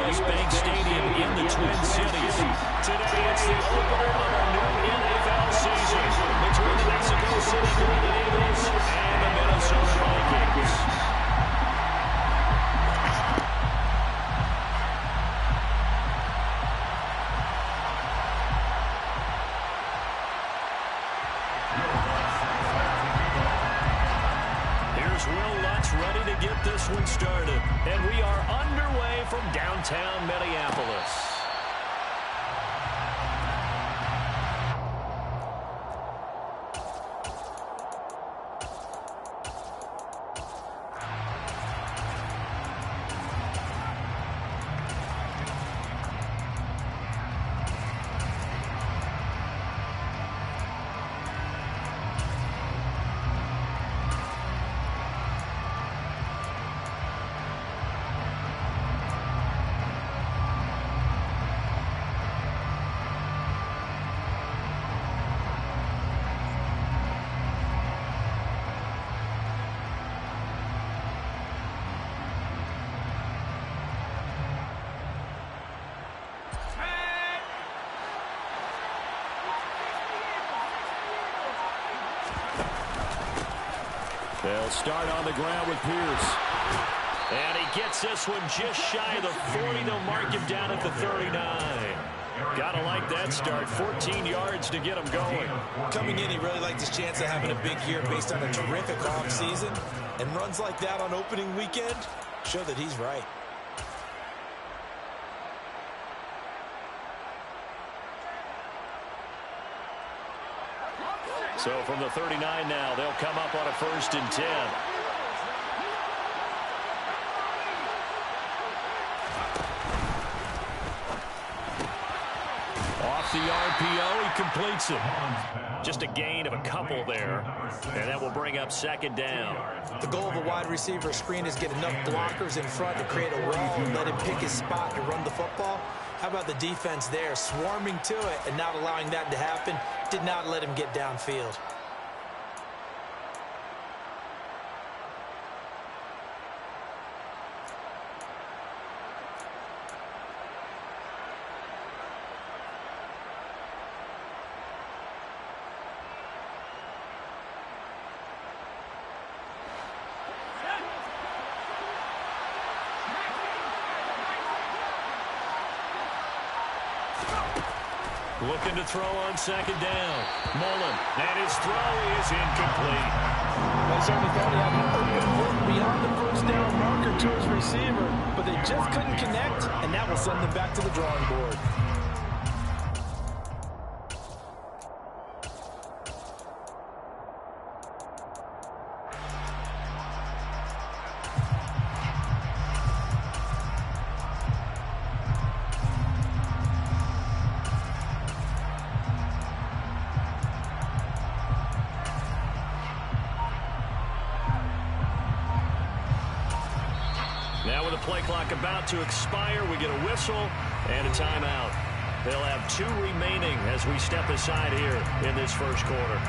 US Bank Stadium in the Twin Cities. Today, it's the opener of our new NFL season between the Mexico City Golden Eagles and the Minnesota Vikings. Ready to get this one started. And we are underway from downtown Minneapolis. They'll start on the ground with Pierce. And he gets this one just shy of the 40. They'll mark him down at the 39. Gotta like that start. 14 yards to get him going. Coming in, he really liked his chance of having a big year based on a terrific offseason. And runs like that on opening weekend show that he's right. So from the 39 now, they'll come up on a 1st and 10. Off the RPO, he completes it. Just a gain of a couple there. And that will bring up 2nd down. The goal of a wide receiver screen is get enough blockers in front to create a wall and let him pick his spot to run the football. How about the defense there, swarming to it and not allowing that to happen? Did not let him get downfield. Looking to throw on 2nd down. Mullen, and his throw is incomplete. They certainly thought he had an open look beyond the 1st down marker to his receiver, but they just couldn't connect, and that will send them back to the drawing board. Now with the play clock about to expire, we get a whistle and a timeout. They'll have 2 remaining as we step aside here in this 1st quarter.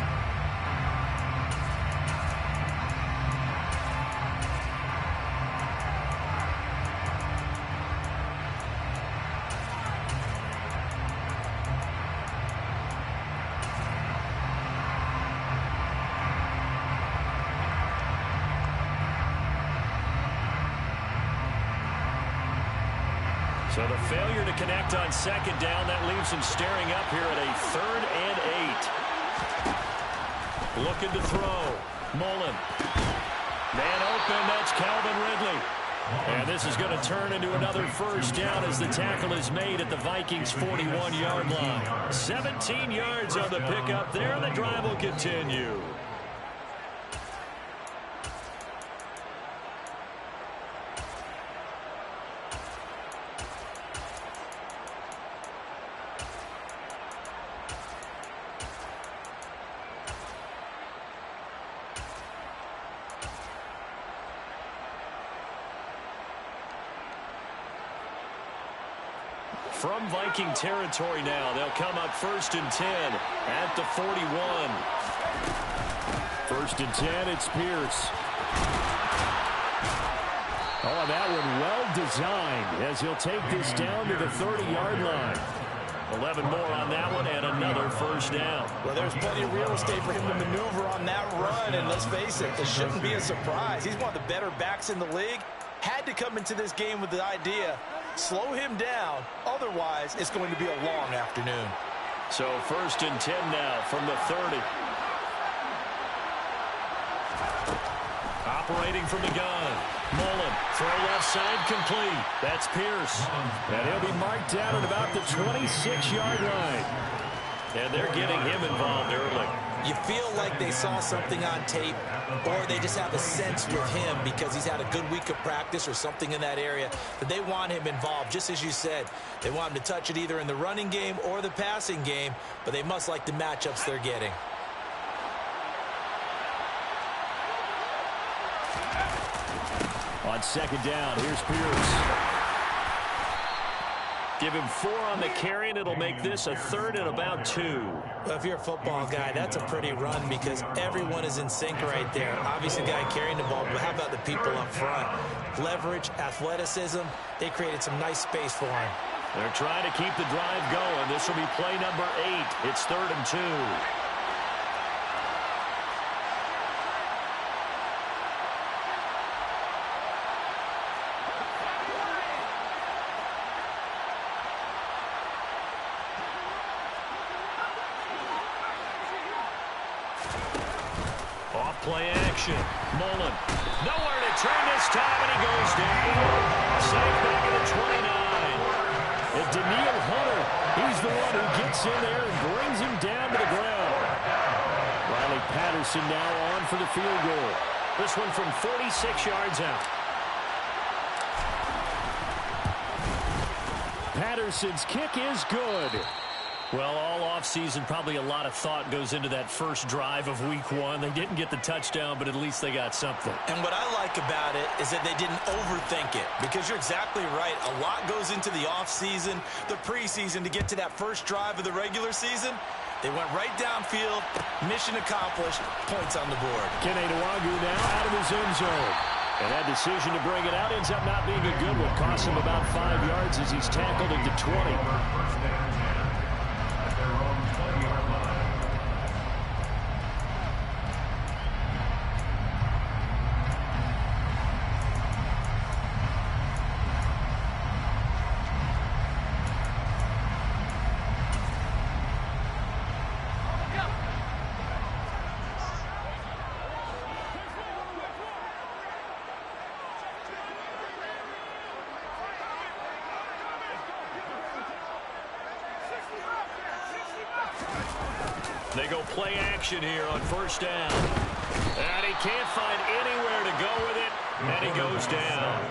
So the failure to connect on 2nd down, that leaves him staring up here at a 3rd and 8. Looking to throw. Mullen. Man open, that's Calvin Ridley. And this is going to turn into another 1st down as the tackle is made at the Vikings' 41-yard line. 17 yards on the pickup there, and the drive will continue. From Viking territory now, they'll come up 1st and 10 at the 41. 1st and 10, it's Pierce. Oh, and that one well designed as he'll take this down to the 30-yard line. 11 more on that one and another first down. Well, there's plenty of real estate for him to maneuver on that run, and let's face it, it shouldn't be a surprise. He's one of the better backs in the league. Had to come into this game with the idea, slow him down, otherwise it's going to be a long afternoon. So 1st and 10 now from the 30. Operating from the gun. Mullen, throw left side complete. That's Pierce. And he'll be marked down at about the 26-yard line. And they're getting him involved early. You feel like they saw something on tape, or they just have a sense with him because he's had a good week of practice or something in that area that they want him involved. Just as you said, they want him to touch it either in the running game or the passing game, but they must like the matchups they're getting. On 2nd down, here's Pierce. Give him 4 on the carry, and it'll make this a 3rd and about 2. Well, if you're a football guy, that's a pretty run because everyone is in sync right there. Obviously, the guy carrying the ball, but how about the people up front? Leverage, athleticism, they created some nice space for him. They're trying to keep the drive going. This will be play number 8. It's 3rd and 2. Play action. Mullen. Nowhere to turn this time, and he goes down. Safe back at the 29. And Daniil Hunter, he's the one who gets in there and brings him down to the ground. Riley Patterson now on for the field goal. This one from 46 yards out. Patterson's kick is good. Well, all offseason, probably a lot of thought goes into that first drive of week 1. They didn't get the touchdown, but at least they got something. And what I like about it is that they didn't overthink it, because you're exactly right. A lot goes into the offseason, the preseason, to get to that first drive of the regular season. They went right downfield, mission accomplished, points on the board. Kene Nwangwu now out of his own zone. And that decision to bring it out ends up not being a good one. Costs him about 5 yards as he's tackled into 20. They go play action here on 1st down. And he can't find anywhere to go with it. And he goes down.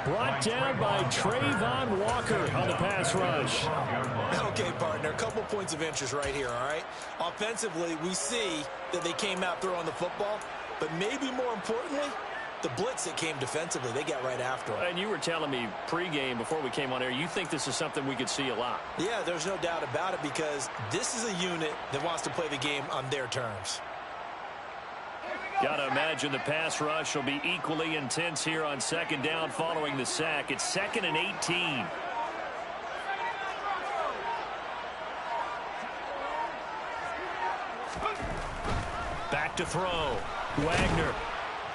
Brought down by Trayvon Walker on the pass rush. Okay, partner, a couple points of interest right here, all right? Offensively, we see that they came out throwing the football, but maybe more importantly, the blitz that came defensively, they got right after him. And you were telling me pregame before we came on air, you think this is something we could see a lot. Yeah, there's no doubt about it, because this is a unit that wants to play the game on their terms. Got to imagine the pass rush will be equally intense here on 2nd down following the sack. It's 2nd and 18. Back to throw. Wagner.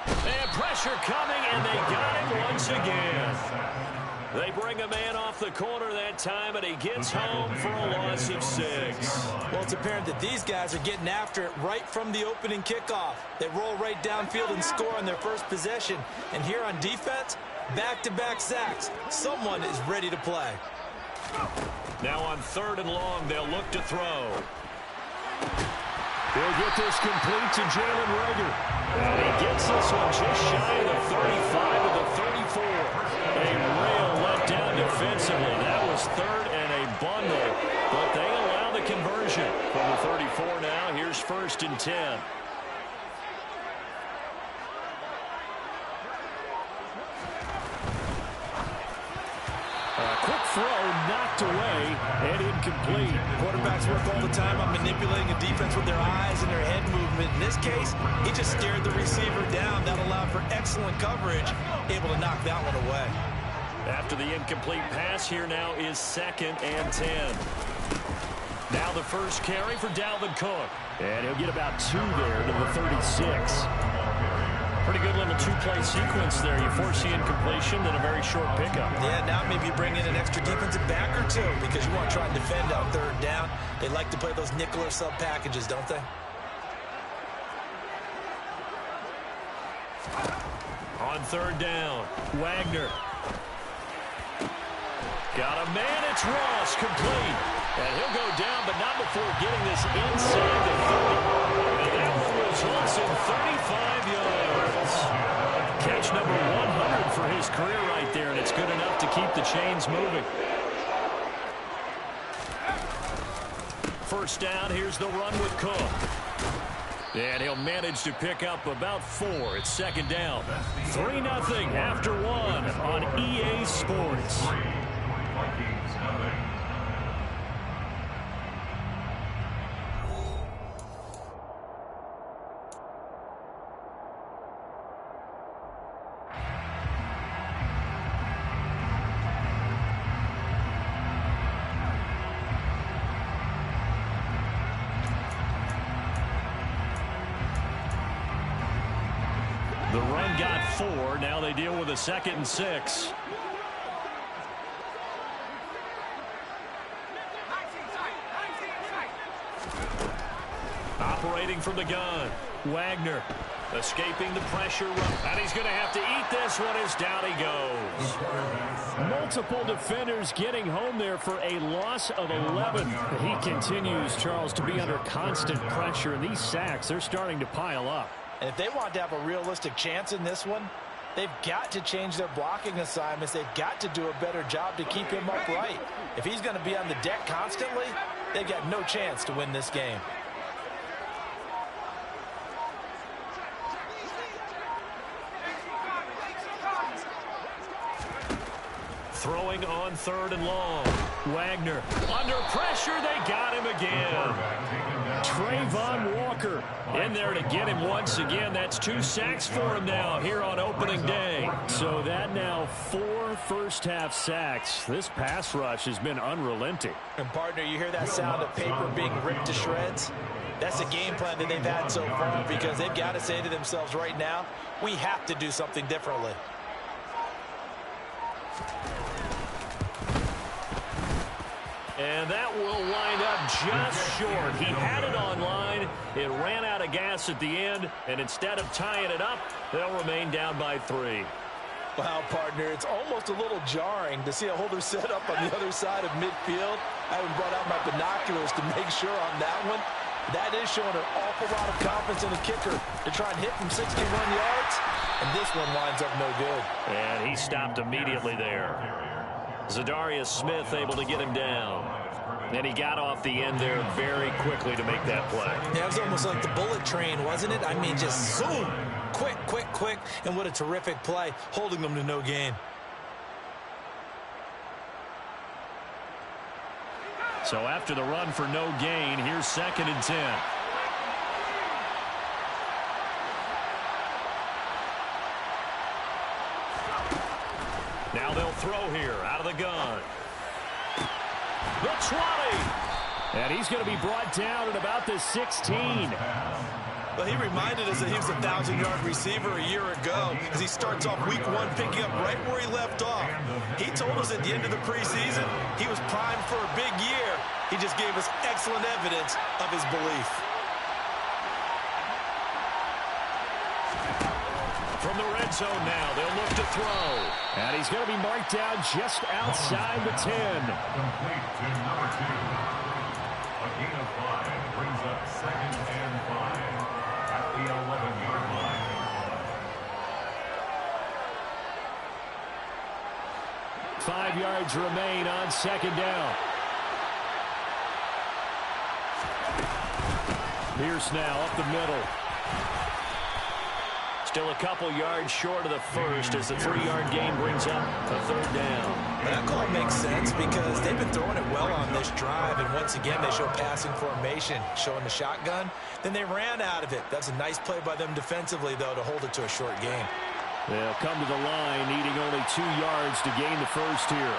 And pressure coming, and they got him once again. They bring a man off the corner that time, and he gets home for a loss of 6. Well, it's apparent that these guys are getting after it right from the opening kickoff. They roll right downfield and score on their first possession. And here on defense, back-to-back sacks. Someone is ready to play. Now on 3rd and long, they'll look to throw. They'll get this complete to Jalen Reagor. And he gets this one just shy of the 35 of the 34. A real letdown defensively. That was 3rd and a bundle. But they allow the conversion. From the 34 now, here's 1st and 10. Quick throw, knocked away, and incomplete. Quarterbacks work all the time on manipulating a defense with their eyes and their head movement. In this case, he just stared the receiver down. That allowed for excellent coverage, able to knock that one away. After the incomplete pass, here now is 2nd and 10. Now the first carry for Dalvin Cook. And he'll get about 2 there to the 36. Pretty good little 2-play sequence there. You force the incompletion, then a very short pickup. Yeah, now maybe you bring in an extra defensive back or 2 because you want to try and defend on 3rd down. They like to play those nickel or sub packages, don't they? On 3rd down, Wagner. Got a man, it's Ross, complete. And he'll go down, but not before getting this inside the 30. And that one results in 35 yards. Catch number 100 for his career right there, and it's good enough to keep the chains moving. First down, here's the run with Cook. And he'll manage to pick up about 4. It's 2nd down. 3-0 after 1 on EA Sports. The run got 4. Now they deal with a 2nd and 6. Operating from the gun. Wagner escaping the pressure. And he's going to have to eat this one as down he goes. Multiple defenders getting home there for a loss of 11. He continues, Charles, to be under constant pressure. And these sacks, they're starting to pile up. And if they want to have a realistic chance in this one, they've got to change their blocking assignments. They've got to do a better job to keep him upright. If he's going to be on the deck constantly, they've got no chance to win this game. Throwing on 3rd and long. Wagner under pressure. They got him again. Trayvon Walker in there to get him once again. That's 2 sacks for him now here on opening day. So that now 4 first-half sacks. This pass rush has been unrelenting. And, partner, you hear that sound of paper being ripped to shreds? That's a game plan that they've had so far because they've got to say to themselves right now, we have to do something differently. And that will wind up just short. He had it on line. It ran out of gas at the end. And instead of tying it up, they'll remain down by 3. Wow, partner, it's almost a little jarring to see a holder set up on the other side of midfield. I haven't brought out my binoculars to make sure on that one. That is showing an awful lot of confidence in the kicker to try and hit from 61 yards. And this one winds up no good. And he stopped immediately there. Zadarius Smith able to get him down. And he got off the end there very quickly to make that play. Yeah, it was almost like the bullet train, wasn't it? I mean, just zoom. Quick, quick, quick. And what a terrific play, holding them to no gain. So after the run for no gain, here's 2nd and 10. Now they'll throw here out of the gun. The 20. And he's going to be brought down at about the 16. Well, he reminded us that he was a 1,000-yard receiver a year ago as he starts off week 1 picking up right where he left off. He told us at the end of the preseason he was primed for a big year. He just gave us excellent evidence of his belief. From the red zone now, they'll look to throw. And he's going to be marked down just outside the 10. Complete to number 2. A gain of 5 brings up 2nd and 5 at the 11-yard line. Five yards remain on 2nd down. Pierce now up the middle. Still a couple yards short of the first as the 3-yard gain brings up a third down. That call makes sense because they've been throwing it well on this drive, and once again they show passing formation, showing the shotgun. Then they ran out of it. That's a nice play by them defensively, though, to hold it to a short gain. They'll come to the line, needing only 2 yards to gain the first here.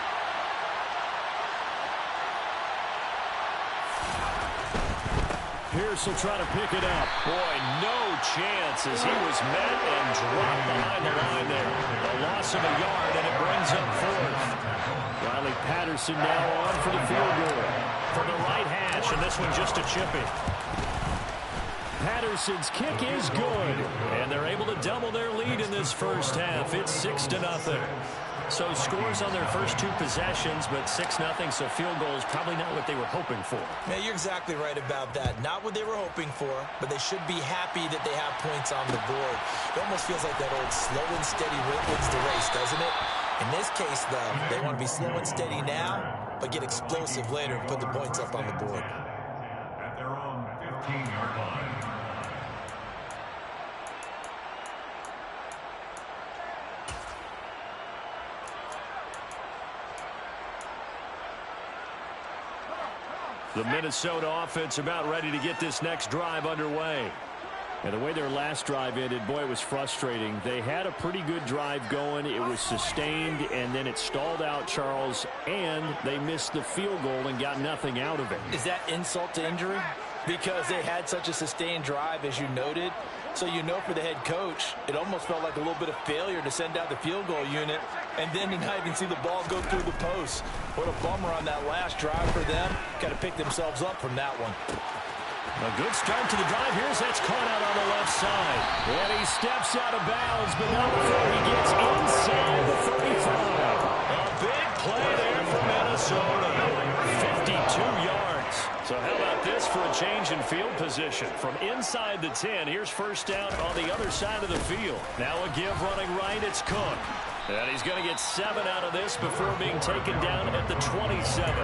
Pierce will try to pick it up. Boy, no chance as he was met and dropped behind the line there. A loss of a yard, and it brings up fourth. Riley Patterson now on for the field goal. From the right hash, and this one just a chipping. Patterson's kick is good, and they're able to double their lead in this first half. It's 6-0. So scores on their first 2 possessions, but 6-0, so field goal is probably not what they were hoping for. Yeah, you're exactly right about that. Not what they were hoping for, but they should be happy that they have points on the board. It almost feels like that old slow and steady wins the race, doesn't it? In this case, though, they want to be slow and steady now, but get explosive later and put the points up on the board. At their own 15-yard line. The Minnesota offense about ready to get this next drive underway. And the way their last drive ended, boy, it was frustrating. They had a pretty good drive going. It was sustained, and then it stalled out, Charles, and they missed the field goal and got nothing out of it. Is that insult to injury? Because they had such a sustained drive, as you noted. So you know for the head coach, it almost felt like a little bit of failure to send out the field goal unit, and then to not even see the ball go through the post. What a bummer on that last drive for them. Got to pick themselves up from that one. A good start to the drive. Here's that's caught out on the left side. And he steps out of bounds, but not before he gets inside the 35. A big play there for Minnesota. 52 yards. So how about this for a change in field position? From inside the 10, here's first down on the other side of the field. Now a give running right, it's Cook. And he's going to get 7 out of this before being taken down at the 27.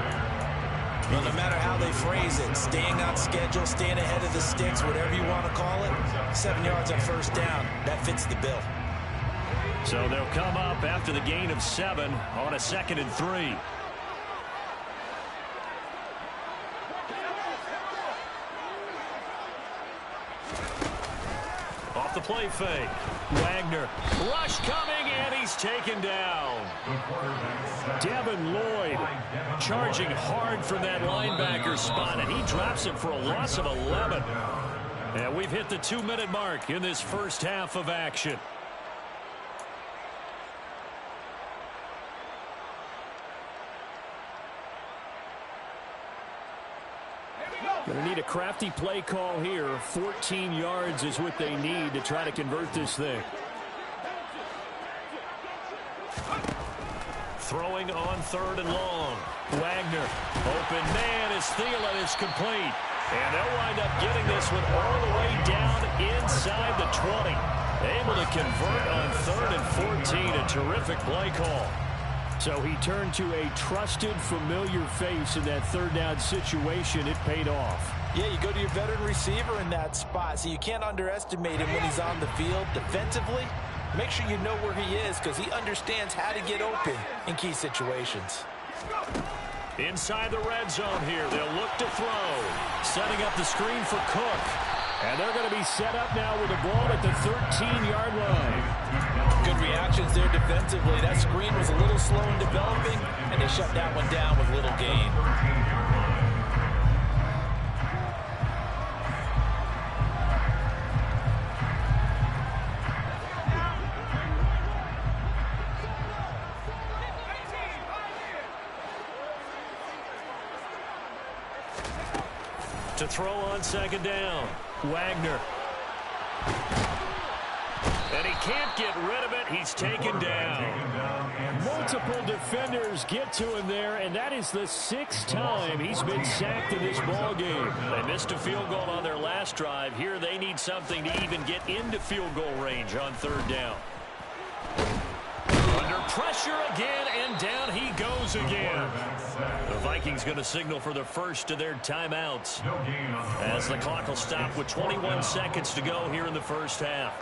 Well, no matter how they phrase it, staying on schedule, staying ahead of the sticks, whatever you want to call it, 7 yards on first down, that fits the bill. So they'll come up after the gain of 7 on a 2nd and 3. Off the play fake. Wagner. Rush coming, and he's taken down. Devin Lloyd charging hard from that linebacker spot, and he drops it for a loss of 11. And we've hit the 2-minute mark in this first half of action. Going to need a crafty play call here. 14 yards is what they need to try to convert this thing. Throwing on 3rd and long. Wagner. Open man is Thielen. It's complete. And they'll wind up getting this one all the way down inside the 20. Able to convert on 3rd and 14. A terrific play call. So he turned to a trusted, familiar face in that 3rd down situation. It paid off. Yeah, you go to your veteran receiver in that spot, so you can't underestimate him when he's on the field. Defensively, make sure you know where he is because he understands how to get open in key situations. Inside the red zone here, they'll look to throw. Setting up the screen for Cook. And they're going to be set up now with the ball at the 13-yard line. Good reactions there defensively. That screen was a little slow in developing, and they shut that one down with little gain. To throw on 2nd down, Wagner. And he can't get rid of it. He's taken down. Multiple defenders get to him there, and that is the 6th time he's been sacked in this ballgame. They missed a field goal on their last drive. Here they need something to even get into field goal range on 3rd down. Under pressure again, and down he goes again. The Vikings going to signal for the first of their timeouts as the clock will stop with 21 seconds to go here in the first half.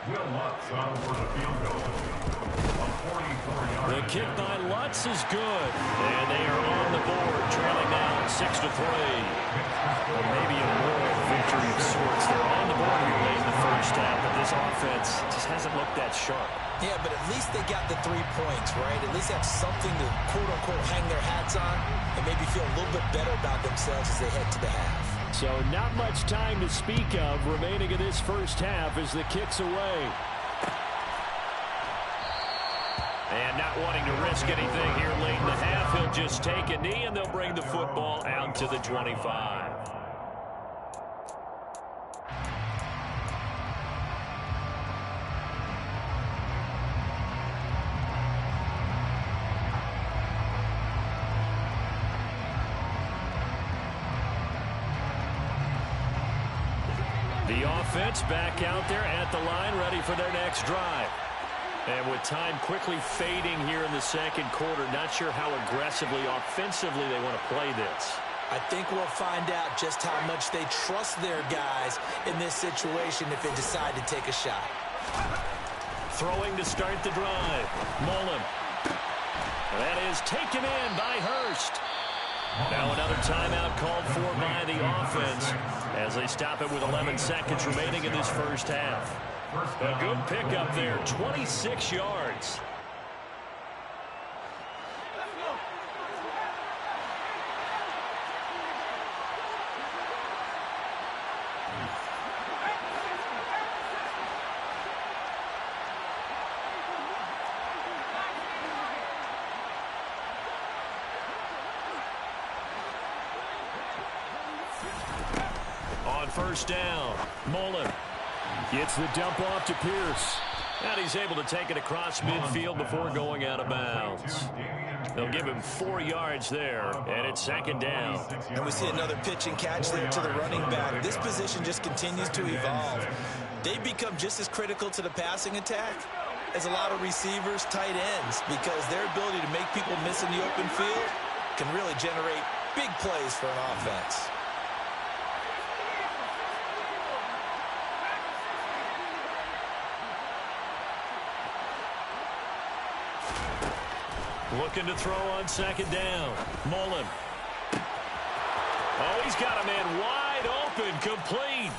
Will Lutz on for the field goal. A 44-yard. The kick by Lutz is good. And they are on the board, trailing now 6-3. Or maybe a moral victory of sorts. They're on the board here late in the first half, but this offense just hasn't looked that sharp. Yeah, but at least they got the 3 points, right? At least have something to, quote-unquote, hang their hats on and maybe feel a little bit better about themselves as they head to the half. So not much time to speak of remaining in this first half as the kick's away. And not wanting to risk anything here late in the half, he'll just take a knee and they'll bring the football out to the 25. The offense back out there at the line, ready for their next drive. And with time quickly fading here in the second quarter, not sure how aggressively, offensively they want to play this. I think we'll find out just how much they trust their guys in this situation if they decide to take a shot. Throwing to start the drive. Mullen. That is taken in by Hurst. Now another timeout called for by the offense as they stop it with 11 seconds remaining in this first half. A good pickup there, 26 yards. On first down, Mullen gets the dump off to Pierce. And he's able to take it across midfield before going out of bounds. They'll give him 4 yards there, and it's second down. And we see another pitch and catch there to the running back. This position just continues to evolve. They become just as critical to the passing attack as a lot of receivers, tight ends, because their ability to make people miss in the open field can really generate big plays for an offense. Looking to throw on second down. Mullen. Oh, he's got a man wide open, complete.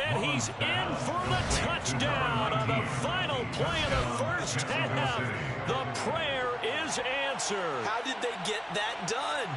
And he's in for the touchdown on the final play of the first half. The prayer is answered. How did they get that done?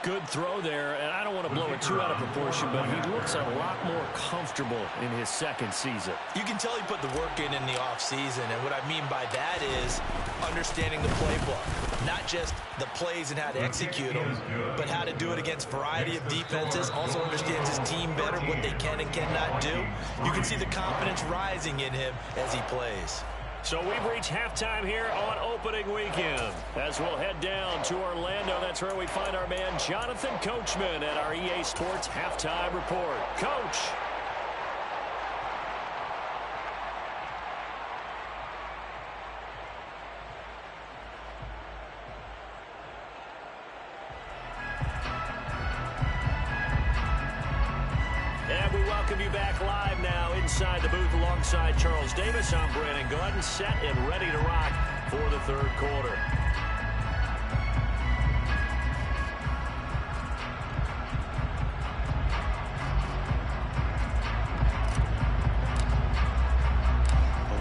Good throw there, and I don't want to blow it too out of proportion, but he looks a lot more comfortable in his second season. You can tell he put the work in the offseason, and what I mean by that is understanding the playbook. Not just the plays and how to execute them, but how to do it against a variety of defenses. Also understands his team better, what they can and cannot do. You can see the confidence rising in him as he plays. So we've reached halftime here on opening weekend. As we'll head down to Orlando, that's where we find our man Jonathan Coachman at our EA Sports Halftime Report. Coach. And we welcome you back live now inside the booth alongside Charles Davis. I'm Brandon Gordon, set and ready to rock for the third quarter.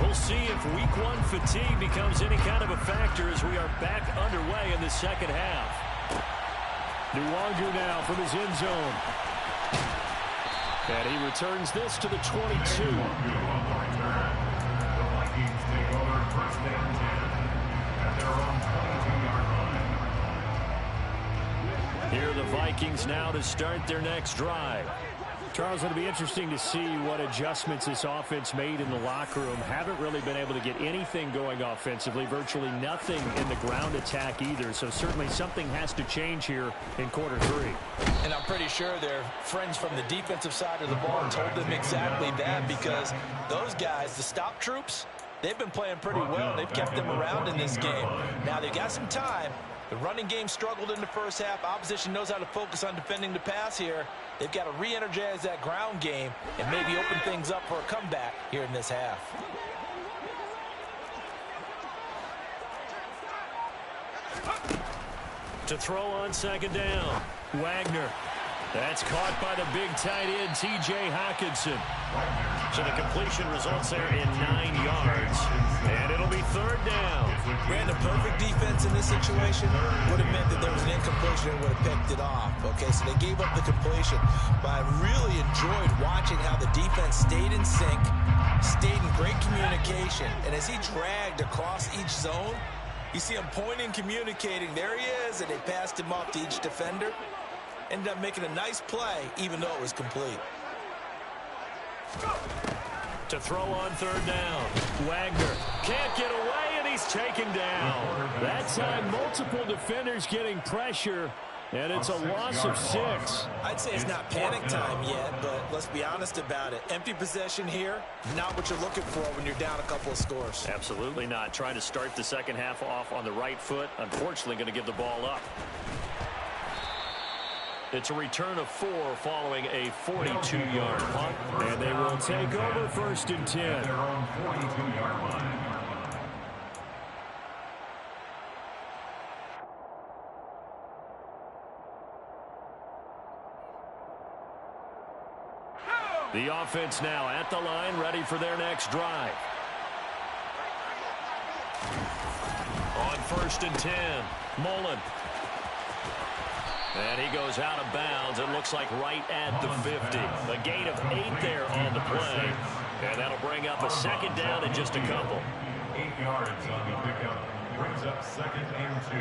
We'll see if week one fatigue becomes any kind of a factor as we are back underway in the second half. Nwangu now from his end zone. And he returns this to the 22. The Vikings take over first and 10 at their own 22-yard line. Here are the Vikings now to start their next drive. Charles, it'll be interesting to see what adjustments this offense made in the locker room. Haven't really been able to get anything going offensively, virtually nothing in the ground attack either. So certainly something has to change here in quarter three. And I'm pretty sure their friends from the defensive side of the ball told them exactly that, because those guys, the stop troops, they've been playing pretty well. They've kept them around in this game. Now they've got some time, The running game struggled in the first half. Opposition knows how to focus on defending the pass here. They've got to re-energize that ground game and maybe open things up for a comeback here in this half. To throw on second down, Wagner. That's caught by the big tight end, T.J. Hockenson. So the completion results there in 9 yards. And it'll be third down. Ran the perfect defense in this situation. Would have meant that there was an incompletion and would have picked it off. Okay, so they gave up the completion. But I really enjoyed watching how the defense stayed in sync, stayed in great communication. And as he dragged across each zone, you see him pointing, communicating. There he is, and they passed him off to each defender. Ended up making a nice play, even though it was complete. To throw on third down, Wagner can't get away, and he's taken down. That time, multiple defenders getting pressure, and it's a loss of 6. I'd say it's not panic time yet, but let's be honest about it. Empty possession here, not what you're looking for when you're down a couple of scores. Absolutely not. Trying to start the second half off on the right foot. Unfortunately, going to give the ball up. It's a return of 4 following a 42-yard punt. And they will take over first and 10. At their own 42-yard line. The offense now at the line, ready for their next drive. On first and 10, Mullen. And he goes out of bounds. It looks like right at the 50. A gain of 8 there on the play. And that'll bring up a second down in just a couple. 8 yards on the pickup. Brings up second and 2.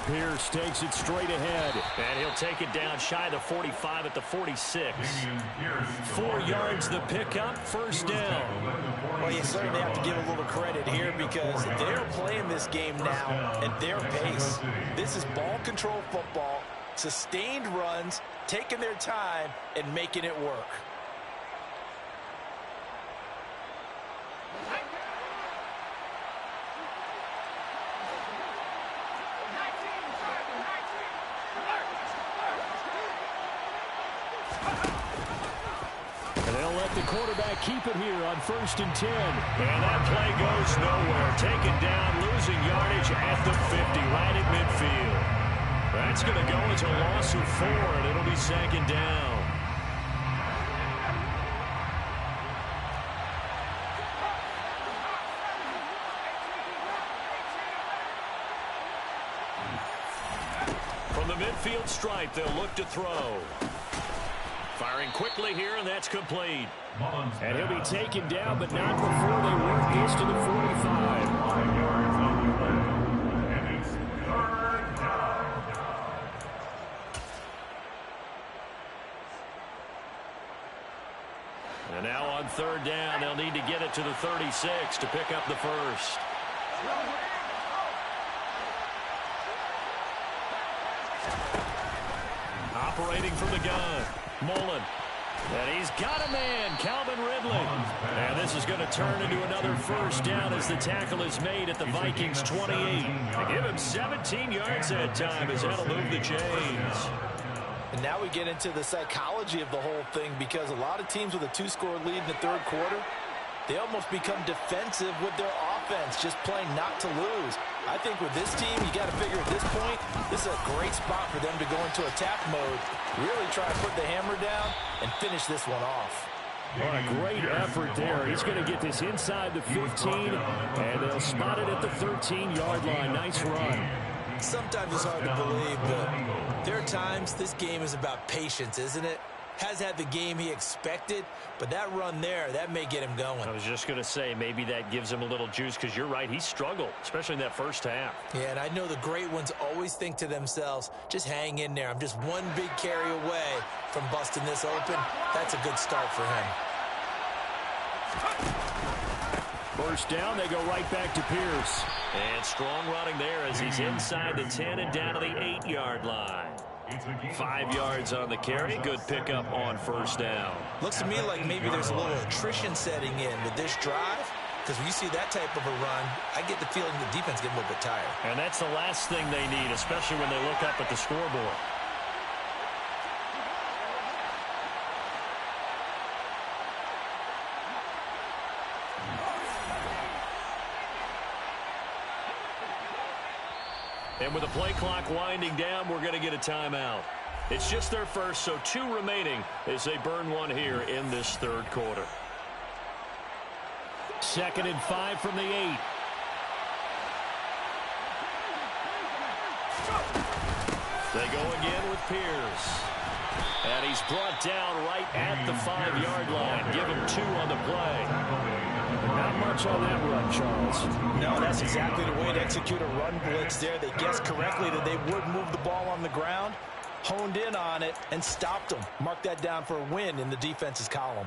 Pierce takes it straight ahead. And he'll take it down shy the 45 at the 46. 4 yards the pickup, first down. Well, you certainly have to give a little credit here because they're playing this game now at their pace. This is ball control football, sustained runs, taking their time, and making it work. Quarterback keep it here on first and 10. And that play goes nowhere. Taken down, losing yardage at the 50, right at midfield. That's going to go as a loss of 4, and it'll be second down. From the midfield stripe, they'll look to throw. Firing quickly here, and that's complete. And he'll be taken down, but not before they work this to the 45. 5 yards on the play. And it's third down. And now on third down, they'll need to get it to the 36 to pick up the first. Operating from the gun, Mullen. And he's got a man, Calvin Ridley. And this is going to turn into another first down as the tackle is made at the Vikings 28. They give him 17 yards that time as that'll move the chains. And now we get into the psychology of the whole thing because a lot of teams with a 2-score lead in the third quarter, they almost become defensive with their offense, just playing not to lose. I think with this team, you got to figure at this point, this is a great spot for them to go into attack mode, really try to put the hammer down and finish this one off. Well, a great effort there. He's going to get this inside the 15, and they'll spot it at the 13-yard line. Nice run. Sometimes it's hard to believe, but there are times this game is about patience, isn't it? Has had the game he expected, but that run there, that may get him going. I was just going to say, maybe that gives him a little juice because you're right, he struggled, especially in that first half. Yeah, and I know the great ones always think to themselves, just hang in there. I'm just one big carry away from busting this open. That's a good start for him. Well, first down. They go right back to Pierce. And strong running there as he's inside the 10 and down to the 8-yard line. 5 yards on the carry. Good pickup on first down. Looks to me like maybe there's a little attrition setting in with this drive. Because when you see that type of a run, I get the feeling the defense getting a little bit tired. And that's the last thing they need, especially when they look up at the scoreboard. And with the play clock winding down, we're going to get a timeout. It's just their first, so 2 remaining as they burn one here in this third quarter. 2nd and 5 from the 8. They go again with Pierce. And he's brought down right at the 5-yard line. Give him 2 on the play. Not much on that run, Charles. No, that's exactly the way to execute a run blitz there. They guessed correctly that they would move the ball on the ground, honed in on it, and stopped them. Mark that down for a win in the defense's column.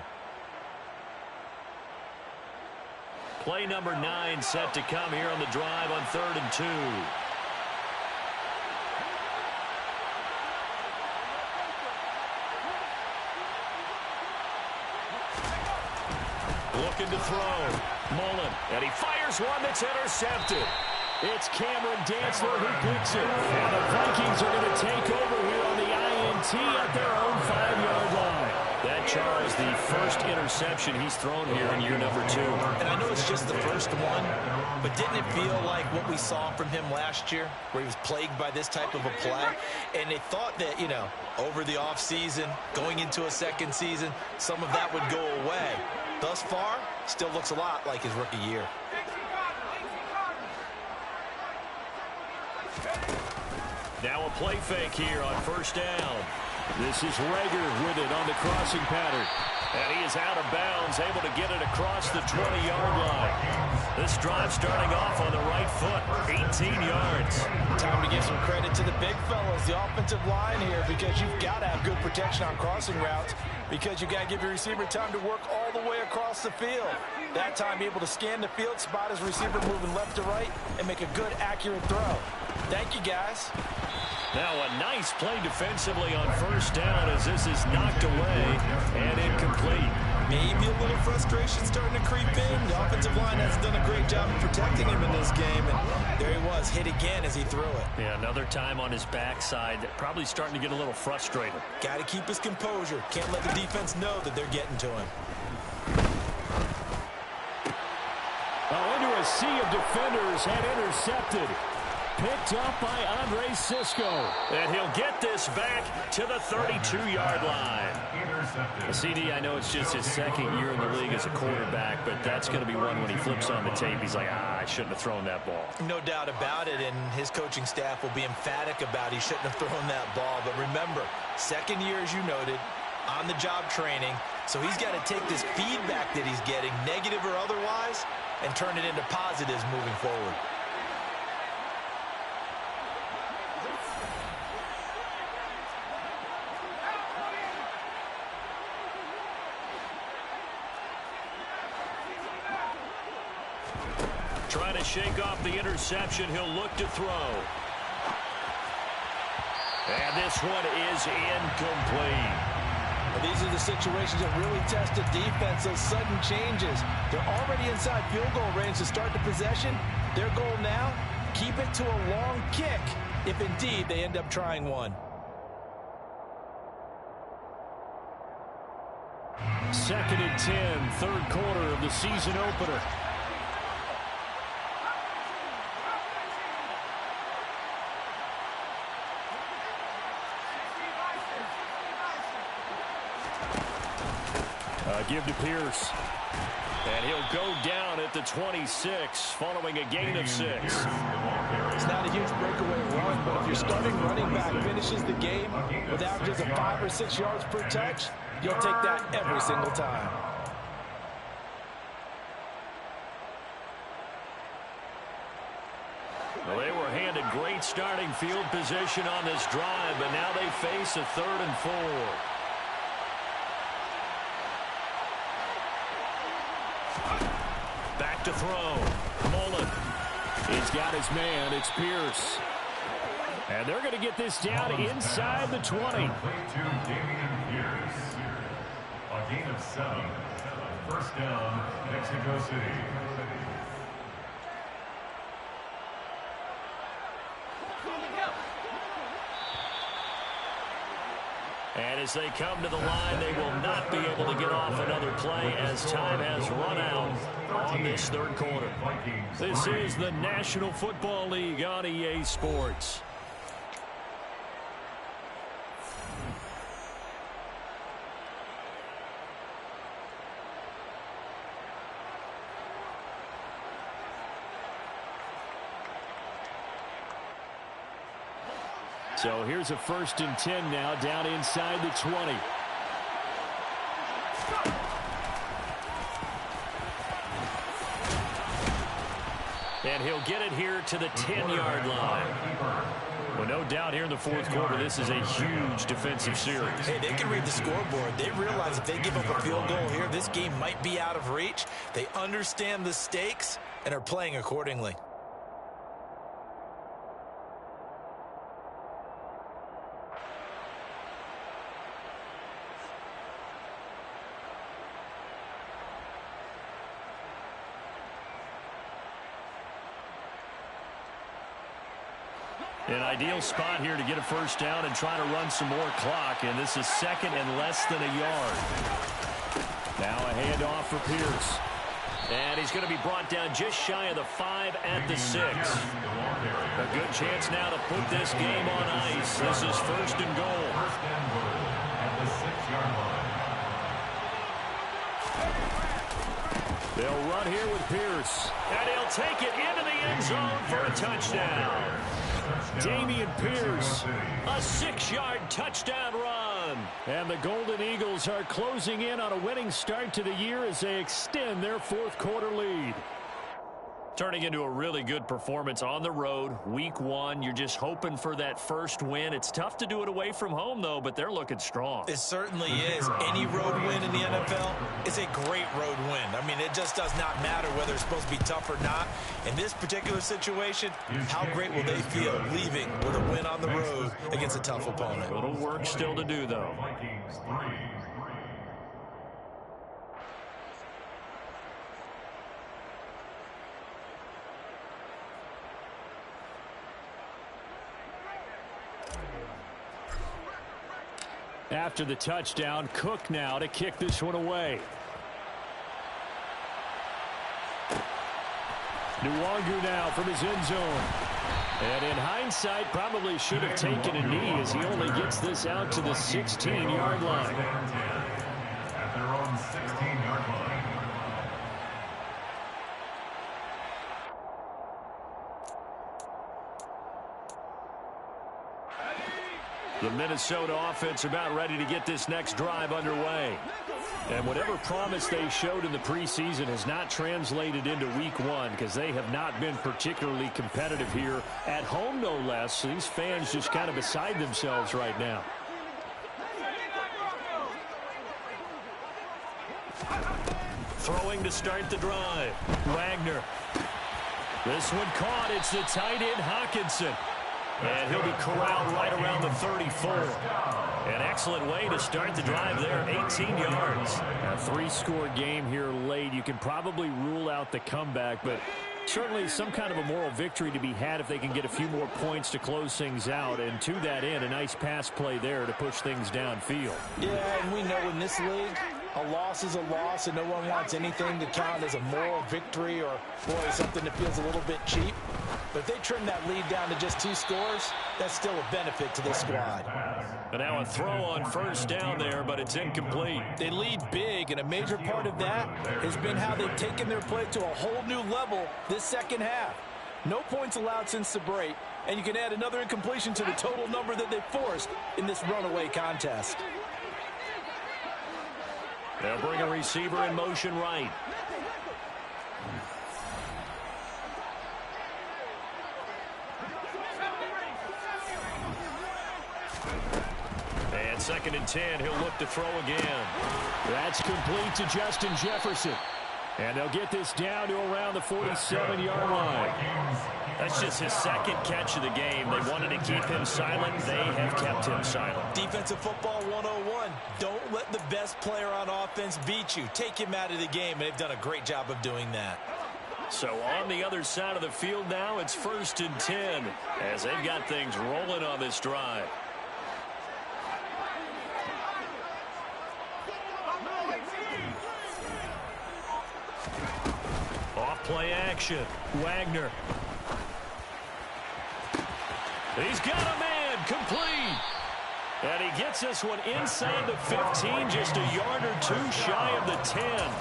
Play number 9 set to come here on the drive on 3rd and 2. Looking to throw. Mullen. And he fires one that's intercepted. It's Cameron Dantzler who picks it. And the Vikings are going to take over here on the INT at their own 5-yard line. That, Charles, the first interception he's thrown here in year number 2. And I know it's just the first one, but didn't it feel like what we saw from him last year, where he was plagued by this type of a play? And they thought that, you know, over the offseason, going into a second season, some of that would go away. Thus far, still looks a lot like his rookie year. Now a play fake here on first down. This is Rager with it on the crossing pattern. And he is out of bounds, able to get it across the 20-yard line. This drive starting off on the right foot, 18 yards. Time to give some credit to the big fellas, the offensive line here, because you've got to have good protection on crossing routes, because you've got to give your receiver time to work all the way across the field. That time, be able to scan the field, spot his receiver moving left to right, and make a good, accurate throw. Thank you, guys. Now a nice play defensively on first down as this is knocked away and incomplete. Maybe a little frustration starting to creep in. The offensive line hasn't done a great job of protecting him in this game, and there he was, hit again as he threw it. Yeah, another time on his backside, probably starting to get a little frustrated. Got to keep his composure. Can't let the defense know that they're getting to him. Oh, into a sea of defenders and intercepted. Picked up by Andre Sisco. And he'll get this back to the 32-yard line. A CD, I know it's just his second year in the league as a quarterback, but that's going to be one when he flips on the tape. He's like, I shouldn't have thrown that ball. No doubt about it, and his coaching staff will be emphatic about he shouldn't have thrown that ball. But remember, second year, as you noted, on-the-job training, so he's got to take this feedback that he's getting, negative or otherwise, and turn it into positives moving forward. Trying to shake off the interception. He'll look to throw. And this one is incomplete. Well, these are the situations that really test the defense, those sudden changes. They're already inside field goal range to start the possession. Their goal now, keep it to a long kick, if indeed they end up trying one. Second and 10, third quarter of the season opener. Give to Pierce. And he'll go down at the 26 following a gain of 6. It's not a huge breakaway run, but if your starting running back finishes the game with averages of 5 or 6 yards per touch, you'll take that every single time. Well, they were handed great starting field position on this drive, but now they face a 3rd and 4. Back to throw. He's got his man. It's Pierce. And they're going to get this down inside the 20. To Damian Pierce. A gain of 7. First down, Mexico City. And as they come to the line, they will not be able to get off another play as time has run out on this third quarter. This is the National Football League on EA Sports. So here's a 1st and 10 now down inside the 20. And he'll get it here to the 10-yard line. Well, no doubt here in the fourth quarter, this is a huge defensive series. Hey, they can read the scoreboard. They realize if they give up a field goal here, this game might be out of reach. They understand the stakes and are playing accordingly. An ideal spot here to get a first down and try to run some more clock. And this is 2nd and less than a yard. Now a handoff for Pierce. And he's going to be brought down just shy of the 5 at the 6. A good chance now to put this game on ice. This is 1st and goal. First and goal at the 6-yard line. They'll run here with Pierce. And he'll take it into the end zone for a touchdown. Damian Pierce, a 6-yard touchdown run. And the Golden Eagles are closing in on a winning start to the year as they extend their fourth quarter lead. Turning into a really good performance on the road, week 1. You're just hoping for that first win. It's tough to do it away from home, though, but they're looking strong. It certainly is. Any road win in the NFL is a great road win. I mean, it just does not matter whether it's supposed to be tough or not. In this particular situation, how great will they feel leaving with a win on the road against a tough opponent? A little work still to do, though. Vikings 3. After the touchdown, Cook now to kick this one away. Nwangu now from his end zone. And in hindsight, probably should have taken a knee as he only gets this out to the 16-yard line. At their own 16-yard line. The Minnesota offense about ready to get this next drive underway. And whatever promise they showed in the preseason has not translated into week 1 because they have not been particularly competitive here at home, no less. So these fans just kind of beside themselves right now. Throwing to start the drive. Wagner. This one caught. It's the tight end Hawkinson. And he'll be corralled right around the 34. An excellent way to start the drive there, 18 yards. A 3-score game here late. You can probably rule out the comeback, but certainly some kind of a moral victory to be had if they can get a few more points to close things out. And to that end, a nice pass play there to push things downfield. Yeah, and we know in this league, a loss is a loss, and no one wants anything to count as a moral victory or, boy, something that feels a little bit cheap. But if they trim that lead down to just 2 scores, that's still a benefit to this squad. And now a throw on first down there, but it's incomplete. They lead big, and a major part of that has been how they've taken their play to a whole new level this second half. No points allowed since the break, and you can add another incompletion to the total number that they forced in this runaway contest. They'll bring a receiver in motion right. And 2nd and 10, he'll look to throw again. That's complete to Justin Jefferson. And they'll get this down to around the 47-yard line. That's just his second catch of the game. They wanted to keep him silent. They have kept him silent. Defensive football 101. Don't let the best player on offense beat you. Take him out of the game, and they've done a great job of doing that. So on the other side of the field now, it's 1st and 10 as they've got things rolling on this drive. Off play action. Wagner. He's got a man. Complete. And he gets this one inside the 15, just a yard or two shy of the 10.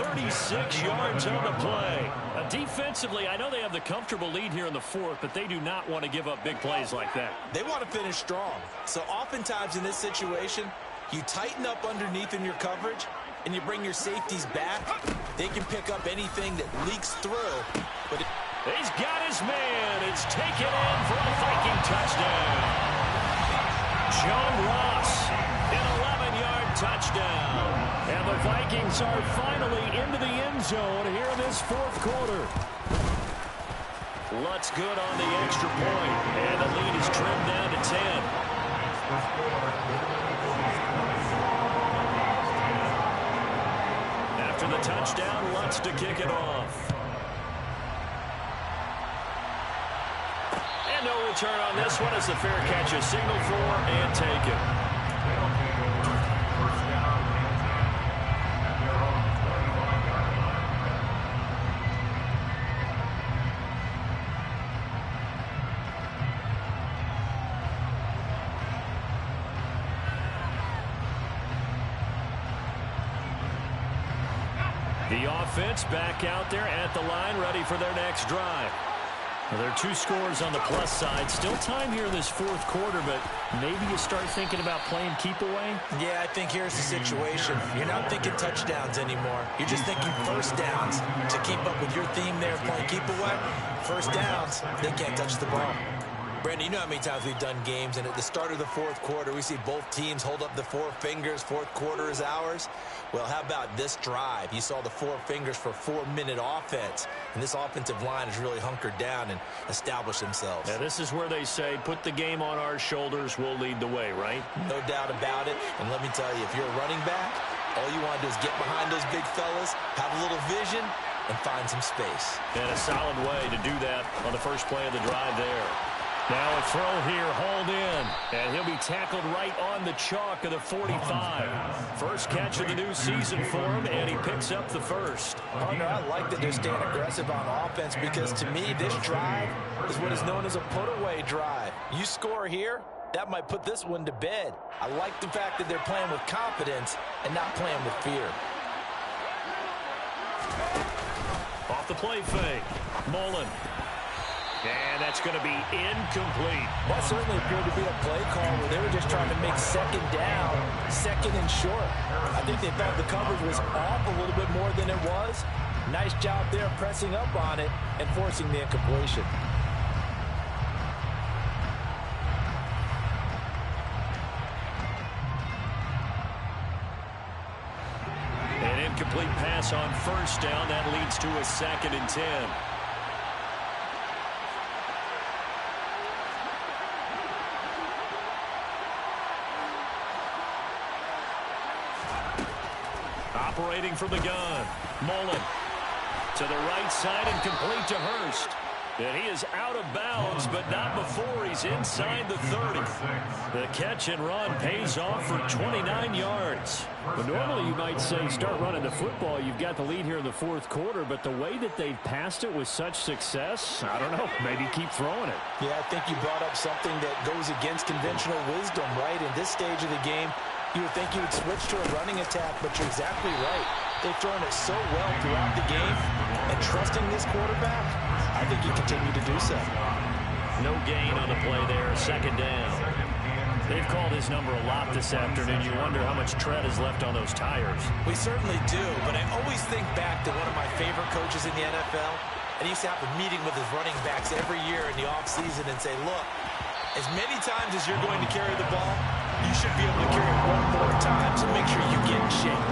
36 yards on the play. Defensively, I know they have the comfortable lead here in the 4th, but they do not want to give up big plays like that. They want to finish strong. So oftentimes in this situation, you tighten up underneath in your coverage, and you bring your safeties back. They can pick up anything that leaks through. But he's got his man. It's taken in for a Viking touchdown. John Ross, an 11-yard touchdown. And the Vikings are finally into the end zone here in this 4th quarter. Lutz good on the extra point, and the lead is trimmed down to 10. After the touchdown, Lutz to kick it off. And no return on this one as the fair catch is signaled for and taken. The offense back out there at the line, ready for their next drive. Well, there are 2 scores on the plus side. Still time here in this 4th quarter, but maybe you start thinking about playing keep away? Yeah, I think here's the situation. You're not thinking touchdowns anymore. You're just thinking first downs. To keep up with your theme there, playing keep away, first downs, they can't touch the ball. Brandon, you know how many times we've done games, and at the start of the 4th quarter, we see both teams hold up the 4 fingers, 4th quarter is ours. Well, how about this drive? You saw the 4 fingers for 4-minute offense, and this offensive line has really hunkered down and established themselves. Now, this is where they say, put the game on our shoulders, we'll lead the way, right? No doubt about it, and let me tell you, if you're a running back, all you want to do is get behind those big fellas, have a little vision, and find some space. And a solid way to do that on the first play of the drive there. Now a throw here, hauled in, and he'll be tackled right on the chalk of the 45. First catch of the new season for him, and he picks up the first. Partner, I like that they're staying aggressive on offense because to me, this drive is what is known as a put-away drive. You score here, that might put this one to bed. I like the fact that they're playing with confidence and not playing with fear. Off the play fake, Mullen. And that's going to be incomplete. That certainly appeared to be a play call where they were just trying to make second down, second and short. I think they thought the coverage was off a little bit more than it was. Nice job there pressing up on it and forcing the incompletion. An incomplete pass on first down. That leads to a 2nd and 10. Operating from the gun, Mullen to the right side and complete to Hurst. And he is out of bounds, but not before he's inside the 30. The catch and run pays off for 29 yards. Well, normally you might say start running the football. You've got the lead here in the 4th quarter, but the way that they've passed it with such success, I don't know, maybe keep throwing it. Yeah, I think you brought up something that goes against conventional wisdom, right? In this stage of the game, you would think you would switch to a running attack, but you're exactly right. They've thrown it so well throughout the game, and trusting this quarterback, I think you continue to do so. No gain on the play there, 2nd down. They've called his number a lot this afternoon. You wonder how much tread is left on those tires. We certainly do, but I always think back to one of my favorite coaches in the NFL, and he used to have a meeting with his running backs every year in the offseason and say, look, as many times as you're going to carry the ball, you should be able to carry it one more time to make sure you get in shape.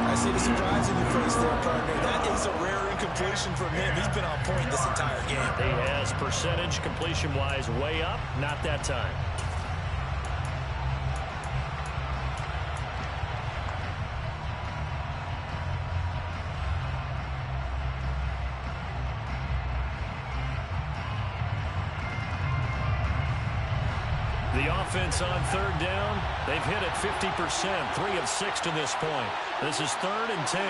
I see the surprise in your face there, partner. That is a rare incompletion from him. He's been on point this entire game. He has percentage completion-wise way up, not that time. The offense on third down, they've hit it 50%, 3 of 6 to this point. This is 3rd and 10.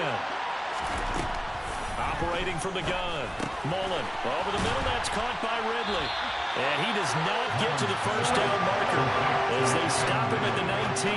Operating from the gun, Mullen over the middle, that's caught by Ridley. And he does not get to the first down marker as they stop him at the 19.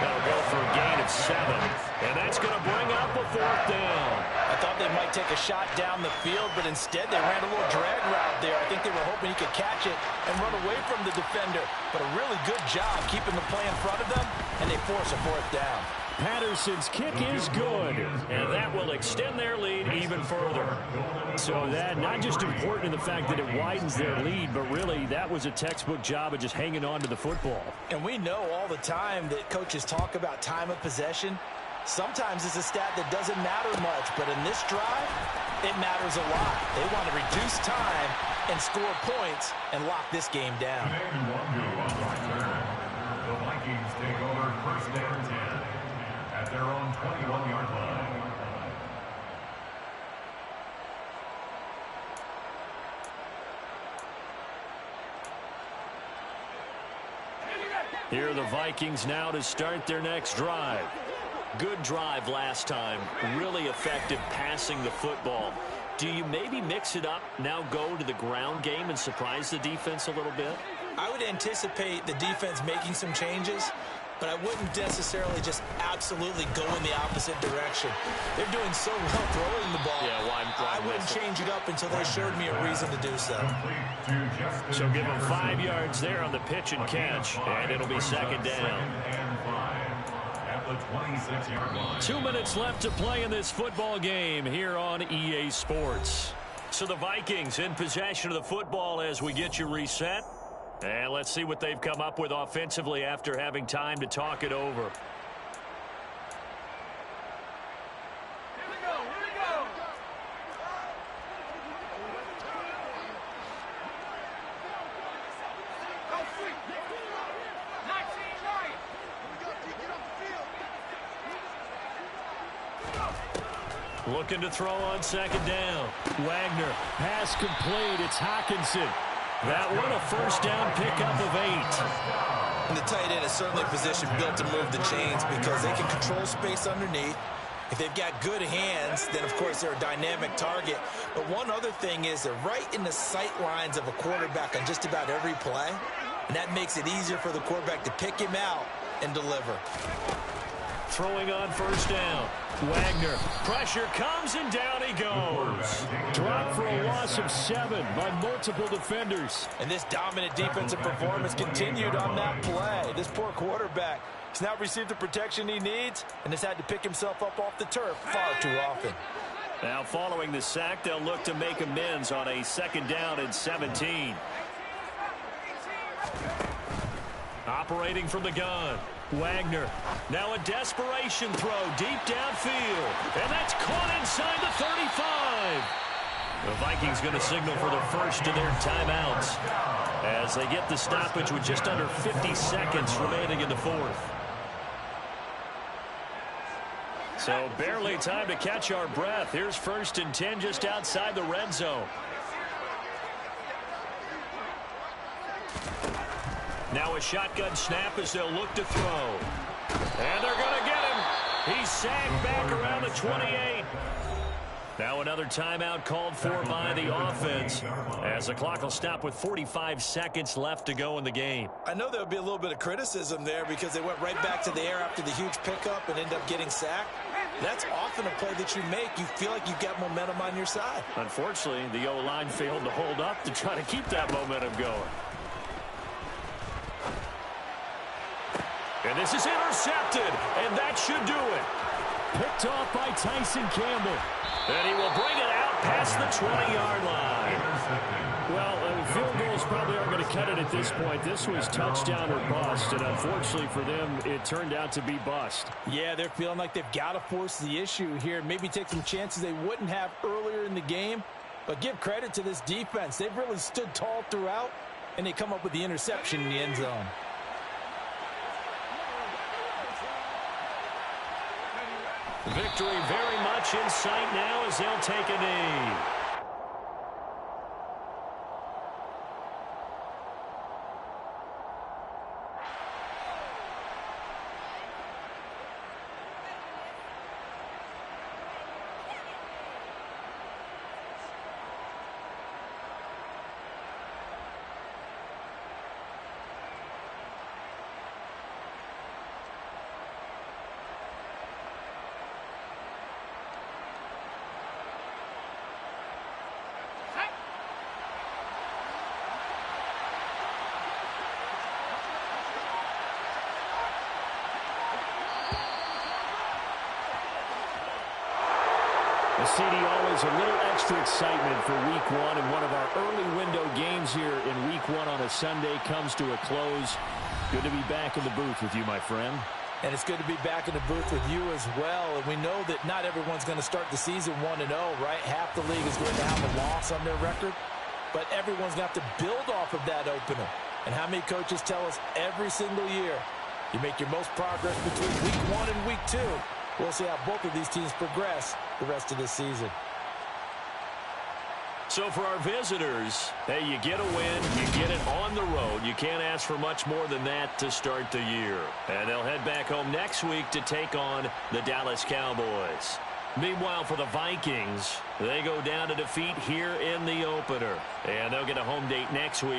That'll go for a gain of 7, and that's going to bring up a 4th down. I thought they might take a shot down the field, but instead they ran a little drag route there. I think they were hoping he could catch it and run away from the defender. But a really good job keeping the play in front of them, and they force a 4th down. Patterson's kick is good, and that will extend their lead even further. So that not just important in the fact that it widens their lead, but really that was a textbook job of just hanging on to the football. And we know all the time that coaches talk about time of possession. Sometimes it's a stat that doesn't matter much, but in this drive, it matters a lot. They want to reduce time and score points and lock this game down. The Vikings take over 1st and 10 at their own 21-yard line. Here are the Vikings now to start their next drive. Good drive last time. Really effective passing the football. Do you maybe mix it up, now go to the ground game and surprise the defense a little bit? I would anticipate the defense making some changes, but I wouldn't necessarily just absolutely go in the opposite direction. They're doing so well throwing the ball. Yeah, I wouldn't change it up until they showed me a reason to do so. So give them 5 yards there on the pitch and catch, and it'll be 2nd down. And 5 at the 26-yard line. 2 minutes left to play in this football game here on EA Sports. So the Vikings in possession of the football as we get you reset. And let's see what they've come up with offensively after having time to talk it over. Here we go. Go free. 19-9. Get off the field. Looking to throw on 2nd down. Wagner, pass complete. It's Hockenson. That one a 1st down pickup of 8. And the tight end is certainly a position built to move the chains because they can control space underneath. If they've got good hands, then of course they're a dynamic target. But one other thing is they're right in the sight lines of a quarterback on just about every play. And that makes it easier for the quarterback to pick him out and deliver. Throwing on 1st down. Wagner. Pressure comes and down he goes. Dropped for a loss of 7 by multiple defenders. And this dominant defensive performance continued on that play. This poor quarterback has not received the protection he needs and has had to pick himself up off the turf far too often. Now following the sack, they'll look to make amends on a 2nd down and 17. Operating from the gun. Wagner, now a desperation throw deep downfield, and that's caught inside the 35. The Vikings going to signal for the first of their timeouts as they get the stoppage with just under 50 seconds remaining in the 4th. So barely time to catch our breath. Here's 1st and 10 just outside the red zone. Now a shotgun snap as they'll look to throw. And they're going to get him. He's sagged back around the 28. Now another timeout called for by the offense as the clock will stop with 45 seconds left to go in the game. I know there would be a little bit of criticism there because they went right back to the air after the huge pickup and ended up getting sacked. That's often a play that you make. You feel like you've got momentum on your side. Unfortunately, the O-line failed to hold up to try to keep that momentum going. And this is intercepted, and that should do it. Picked off by Tyson Campbell. And he will bring it out past the 20-yard line. Well, field goals probably aren't going to cut it at this point. This was touchdown or bust, and unfortunately for them, it turned out to be bust. Yeah, they're feeling like they've got to force the issue here. Maybe take some chances they wouldn't have earlier in the game. But give credit to this defense. They've really stood tall throughout, and they come up with the interception in the end zone. Victory very much in sight now as they'll take a knee. The CD, always a little extra excitement for Week 1, and one of our early window games here in Week 1 on a Sunday comes to a close. Good to be back in the booth with you, my friend. And it's good to be back in the booth with you as well. And we know that not everyone's going to start the season 1-0, right? Half the league is going to have a loss on their record. But everyone's going to have to build off of that opener. And how many coaches tell us every single year, you make your most progress between Week 1 and Week 2. We'll see how both of these teams progress the rest of this season. So for our visitors, hey, you get a win, you get it on the road. You can't ask for much more than that to start the year. And they'll head back home next week to take on the Dallas Cowboys. Meanwhile, for the Vikings, they go down to defeat here in the opener. And they'll get a home date next week.